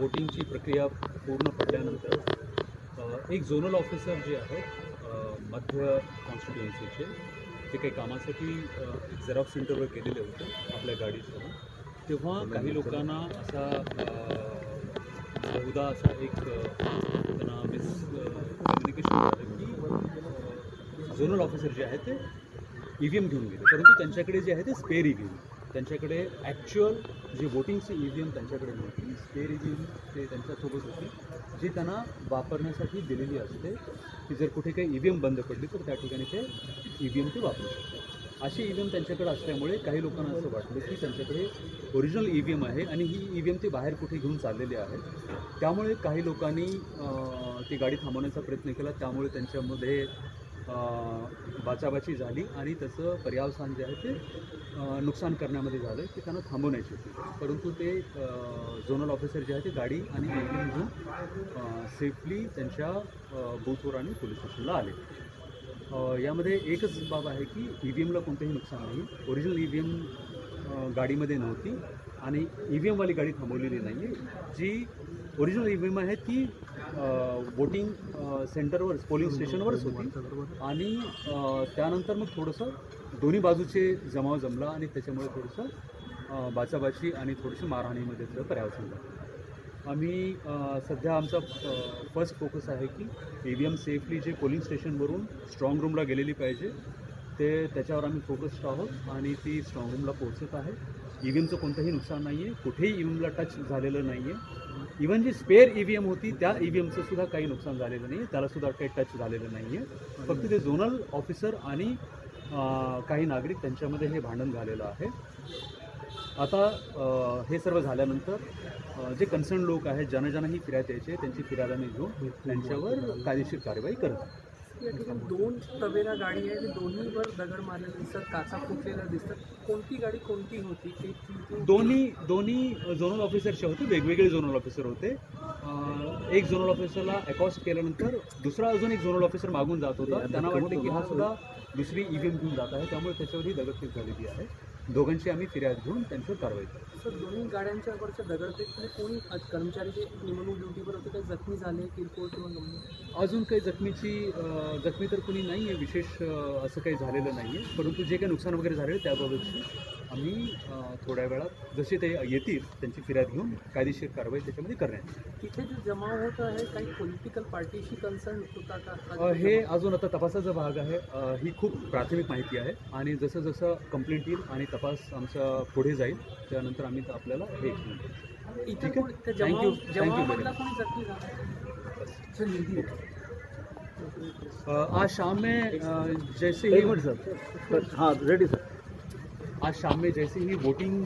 वोटिंगची प्रक्रिया पूर्ण पडल्यानंतर एक झोनल ऑफिसर जे आहेत मध्य कॉन्स्टिट्युएन्सीचे ते काही कामासाठी एक झेरॉक्स सेंटरवर गेलेले होते आपल्या गाडीसह. तेव्हा काही लोकांना असा बहुधा असा एक त्यांना कम्युनिकेशन झालं की झोनल ऑफिसर जे आहेत ते EVM घेऊन गेले, परंतु त्यांच्याकडे जे आहे ते स्पेअर EVM, त्यांच्याकडे ॲक्च्युअल जे वोटिंगची EVM त्यांच्याकडे नव्हती. स्पेअर EVM ते त्यांच्यासोबत होती जी त्यांना वापरण्यासाठी दिलेली असते की जर कुठे काही EVM बंद पडली तर त्या ठिकाणी ते EVM ते वापरू शकतात. अशी EVM त्यांच्याकडे असल्यामुळे काही लोकांना असं वाटलं की त्यांच्याकडे ओरिजिनल EVM आहे आणि ही EVM ते बाहेर कुठे घेऊन चाललेली आहे. त्यामुळे काही लोकांनी ती गाडी थांबवण्याचा प्रयत्न केला. त्यामुळे त्यांच्यामध्ये बाचाबाची झाली आणि त्याचं पर्यावसान जे आहे ते नुकसान करण्यामध्ये झालं की त्यांना थांबवण्याची होती. परंतु ते झोनल ऑफिसर जे आहे ते गाडी आणि EVM घेऊन सेफली त्यांच्या बूथवर आणि पोलीस स्टेशनला आले. यामध्ये एकच बाब आहे की EVMला कोणतंही नुकसान नाही. ओरिजिनल EVM गाडीमध्ये नव्हती आणि EVMवाली गाडी थांबवलेली नाही आहे. जी ओरिजिनल EVM आहे ती वोटिंग सेंटरवर पोलिंग स्टेशनवरच होती आणि त्यानंतर मग थोडंसं दोन्ही बाजूचे जमाव जमला आणि त्याच्यामुळे थोडंसं बाचाबाची आणि थोडीशी मारहाणीमध्ये त्याचं पर्यावरण झालं. आम्ही सध्या आमचा फर्स्ट फोकस आहे की EVM सेफली जे पोलिंग स्टेशनवरून स्ट्रॉंग रूमला गेलेली पाहिजे त्याच्यावर आम्ही फोकस्ड आहोत आणि ती स्ट्रॉंग रूमला पोहोचत आहे. EVMचं कोणतंही नुकसान नाही आहे, कुठेही EVMला टच झालेलं नाही आहे. इव्हन जी स्पेअर EVM होती त्या EVMचं सुद्धा काही नुकसान झालेलं नाही आहे, त्यालासुद्धा काही टच झालेलं नाही आहे. फक्त ते झोनल ऑफिसर आणि काही नागरिक त्यांच्यामध्ये हे भांडण झालेलं आहे. आता हे सर्व झाल्यानंतर जे कन्सर्न लोक आहेत ज्यांना ही फिर्याद द्यायची त्यांची फिर्याद आम्ही घेऊन त्यांच्यावर कायदेशीर कारवाई करत. या ठिकाणी 2 तवेरा गाडी आहे आणि दोन्हीवर दगड मारलेले दिसतात, काचा फुटलेल्या दिसतात. कोणती गाडी कोणती होती ते दोन्ही झोनल ऑफिसरचे होते, वेगवेगळे झोनल ऑफिसर होते. एक झोनल ऑफिसरला अकॉस्ट केल्यानंतर दुसरा अजून एक झोनल ऑफिसर मागून जात होता. त्यांना वाटले की हा सुद्धा दुसरी EVM घेऊन जात आहे, त्यामुळे त्याच्यावरही दगडफेक झालेली आहे. दोघांची आम्ही फिर्याद घेऊन त्यांच्यावर कारवाई करतो. सर, दोन्ही गाड्यांच्या वरच्या दगडफेकमध्ये कोणी कर्मचारी जे निवडणूक ड्युटीवर होते काही जखमी झाले, किरकोळ किंवा गंभीर? अजून काही जखमी तर कोणी नाही आहे, विशेष असं काही झालेलं नाही आहे. परंतु जे काही नुकसान वगैरे झाले त्याबाबतची आम्ही थोड्या वेळात जसे ते येतील त्यांची फिर्याद घेऊन कायदेशीर कारवाई त्याच्यामध्ये करण्यात. तिथे जे जमाव होत आहे काही पॉलिटिकल पार्टीशी कन्सर्न होता का? हे अजून आता तपासाचा भाग आहे. ही खूप प्राथमिक माहिती आहे आणि जसं जसं कंप्लेंट येईल आणि तपास आमचा पुढे जाईल त्यानंतर आम्ही आपल्याला हे ठीक आहे. आज शाम में जैसे ही हाँ रेडी सर. आज शाम में जैसे ही वोटिंग